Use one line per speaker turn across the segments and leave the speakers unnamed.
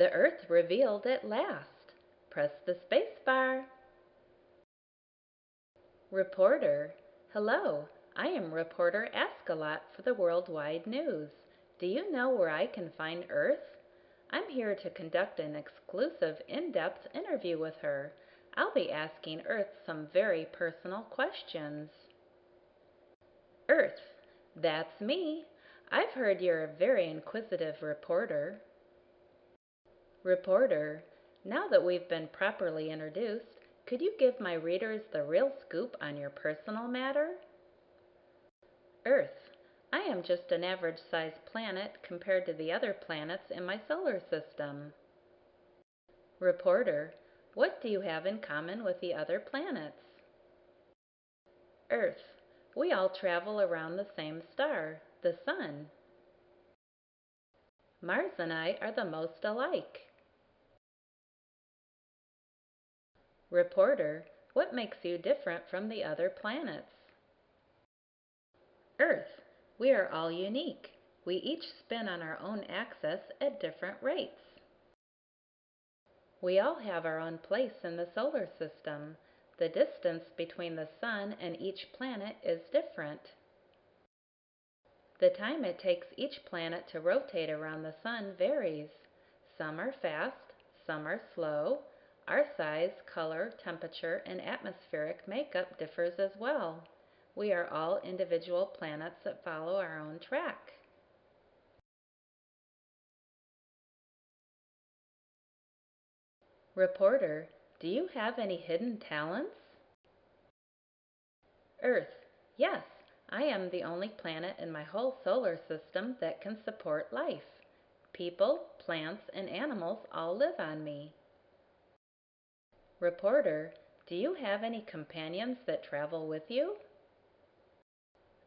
The Earth revealed at last. Press the space bar. Reporter, hello, I am reporter Ask-a-Lot for the Worldwide News. Do you know where I can find Earth? I'm here to conduct an exclusive, in-depth interview with her. I'll be asking Earth some very personal questions. Earth, that's me. I've heard you're a very inquisitive reporter. Reporter, now that we've been properly introduced, could you give my readers the real scoop on your personal matter? Earth, I am just an average-sized planet compared to the other planets in my solar system. Reporter, what do you have in common with the other planets? Earth, we all travel around the same star, the Sun. Mars and I are the most alike. Reporter, what makes you different from the other planets? Earth, we are all unique. We each spin on our own axis at different rates. We all have our own place in the solar system. The distance between the Sun and each planet is different. The time it takes each planet to rotate around the Sun varies. Some are fast, some are slow. Our size, color, temperature, and atmospheric makeup differs as well. We are all individual planets that follow our own track. Reporter, do you have any hidden talents? Earth, yes, I am the only planet in my whole solar system that can support life. People, plants, and animals all live on me. Reporter, do you have any companions that travel with you?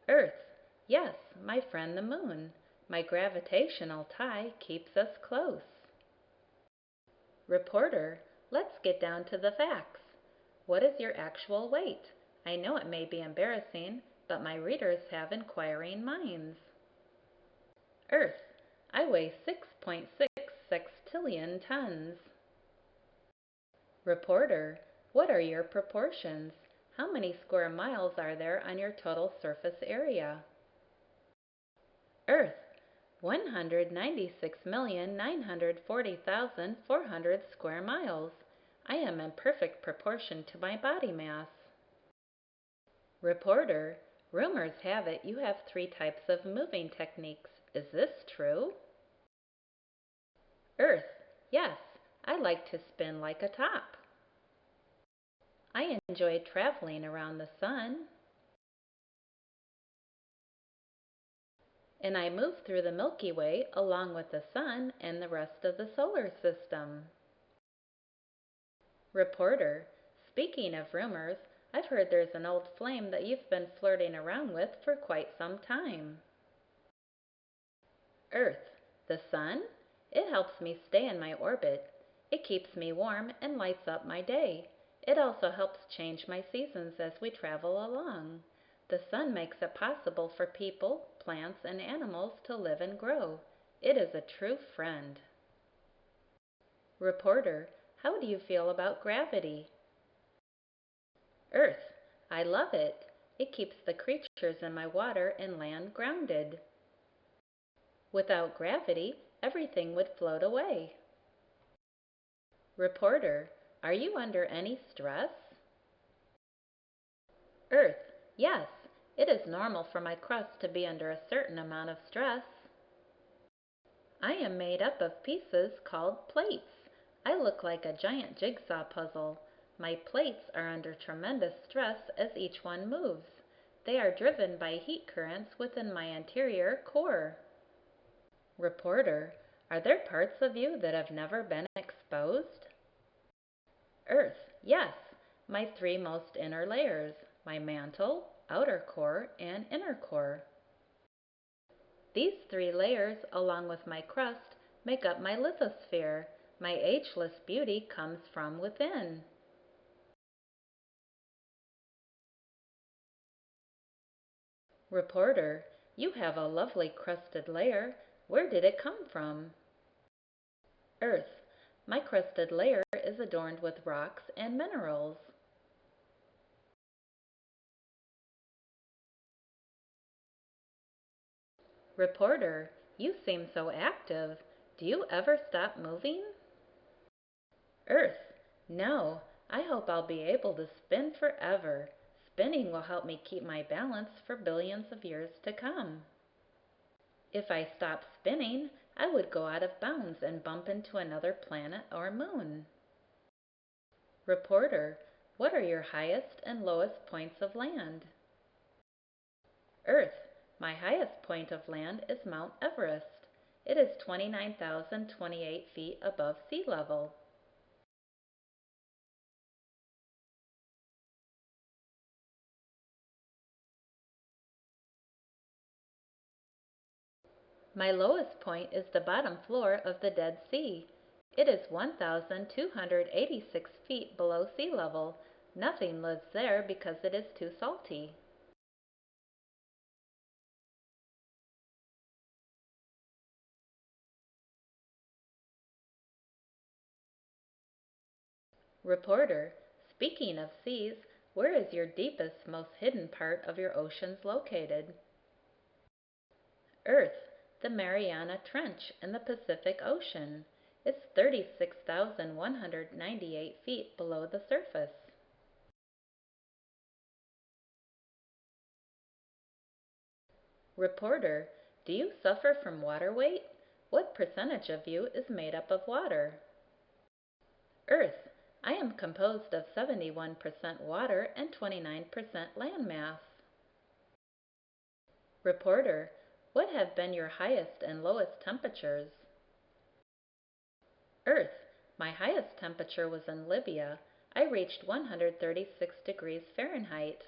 Earth, yes, my friend the Moon. My gravitational tie keeps us close. Reporter, let's get down to the facts. What is your actual weight? I know it may be embarrassing, but my readers have inquiring minds. Earth, I weigh 6.6 sextillion tons. Reporter, what are your proportions? How many square miles are there on your total surface area? Earth, 196,940,400 square miles. I am in perfect proportion to my body mass. Reporter, rumors have it you have 3 types of moving techniques. Is this true? Earth, yes, I like to spin like a top. I enjoy traveling around the Sun. And I move through the Milky Way along with the Sun and the rest of the solar system. Reporter, speaking of rumors, I've heard there's an old flame that you've been flirting around with for quite some time. Earth, the Sun? It helps me stay in my orbit. It keeps me warm and lights up my day. It also helps change my seasons as we travel along. The Sun makes it possible for people, plants, and animals to live and grow. It is a true friend. Reporter, how do you feel about gravity? Earth, I love it. It keeps the creatures in my water and land grounded. Without gravity, everything would float away. Reporter, are you under any stress? Earth, yes, it is normal for my crust to be under a certain amount of stress. I am made up of pieces called plates. I look like a giant jigsaw puzzle. My plates are under tremendous stress as each one moves. They are driven by heat currents within my interior core. Reporter, are there parts of you that have never been exposed? Earth, yes, my 3 most inner layers, my mantle, outer core, and inner core. These 3 layers, along with my crust, make up my lithosphere. My ageless beauty comes from within. Reporter, you have a lovely crusted layer. Where did it come from? Earth, My crusted layer is adorned with rocks and minerals. Reporter, you seem so active. Do you ever stop moving? Earth, no. I hope I'll be able to spin forever. Spinning will help me keep my balance for billions of years to come. If I stopped spinning, I would go out of bounds and bump into another planet or moon. Reporter, what are your highest and lowest points of land? Earth, my highest point of land is Mount Everest. It is 29,028 feet above sea level. My lowest point is the bottom floor of the Dead Sea. It is 1,286 feet below sea level. Nothing lives there because it is too salty. Reporter, speaking of seas, where is your deepest, most hidden part of your oceans located? Earth, the Mariana Trench in the Pacific Ocean. It's 36,198 feet below the surface. Reporter, do you suffer from water weight? What percentage of you is made up of water? Earth, I am composed of 71% water and 29% landmass. Reporter, what have been your highest and lowest temperatures? Earth, my highest temperature was in Libya. I reached 136 degrees Fahrenheit.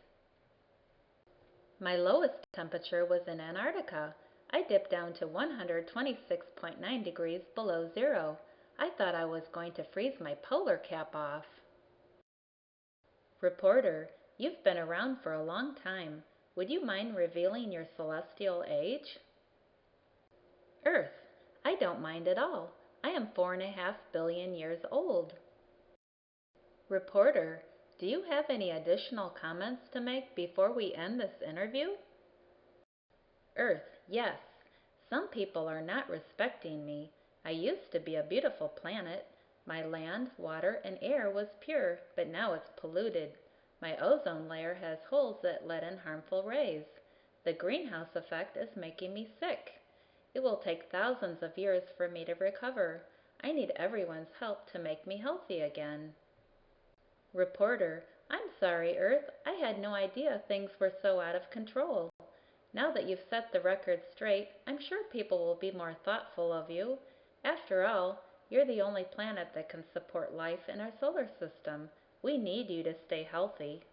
My lowest temperature was in Antarctica. I dipped down to 126.9 degrees below zero. I thought I was going to freeze my polar cap off. Reporter, you've been around for a long time. Would you mind revealing your celestial age? Earth, I don't mind at all. I am 4.5 billion years old. Reporter, do you have any additional comments to make before we end this interview? Earth, yes. Some people are not respecting me. I used to be a beautiful planet. My land, water, and air was pure, but now it's polluted. My ozone layer has holes that let in harmful rays. The greenhouse effect is making me sick. It will take thousands of years for me to recover. I need everyone's help to make me healthy again. Reporter, I'm sorry, Earth. I had no idea things were so out of control. Now that you've set the record straight, I'm sure people will be more thoughtful of you. After all, you're the only planet that can support life in our solar system. We need you to stay healthy.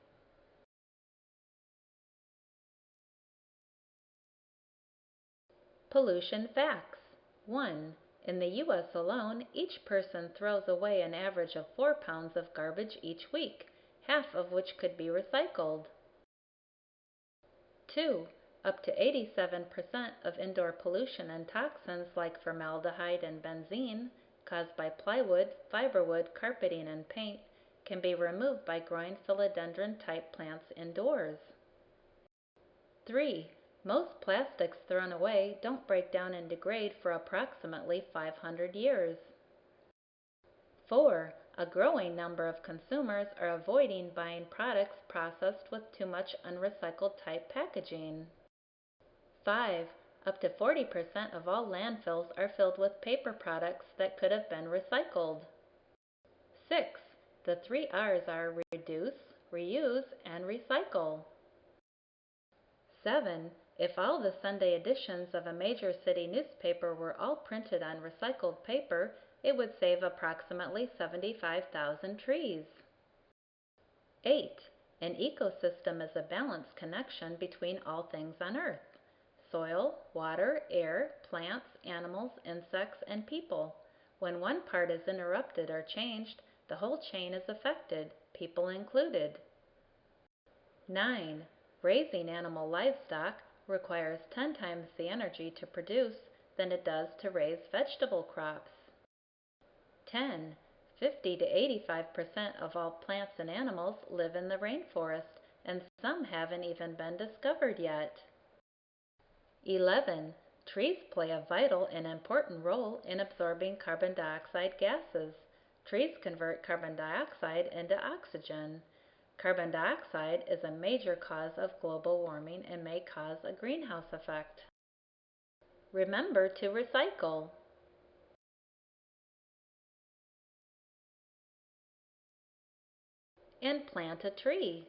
Pollution facts. 1. In the U.S. alone, each person throws away an average of 4 pounds of garbage each week, half of which could be recycled. 2. Up to 87% of indoor pollution and toxins like formaldehyde and benzene, caused by plywood, fiberwood, carpeting, and paint, can be removed by growing philodendron-type plants indoors. 3. Most plastics thrown away don't break down and degrade for approximately 500 years. 4. A growing number of consumers are avoiding buying products processed with too much unrecycled type packaging. 5. Up to 40% of all landfills are filled with paper products that could have been recycled. 6. The 3 R's are reduce, reuse, and recycle. 7. If all the Sunday editions of a major city newspaper were all printed on recycled paper, it would save approximately 75,000 trees. 8. An ecosystem is a balanced connection between all things on Earth: soil, water, air, plants, animals, insects, and people. When one part is interrupted or changed, the whole chain is affected, people included. 9. Raising animal livestock requires 10 times the energy to produce than it does to raise vegetable crops. 10. 50 to 85% of all plants and animals live in the rainforest, and some haven't even been discovered yet. 11. Trees play a vital and important role in absorbing carbon dioxide gases. Trees convert carbon dioxide into oxygen. Carbon dioxide is a major cause of global warming and may cause a greenhouse effect. Remember to recycle. And plant a tree.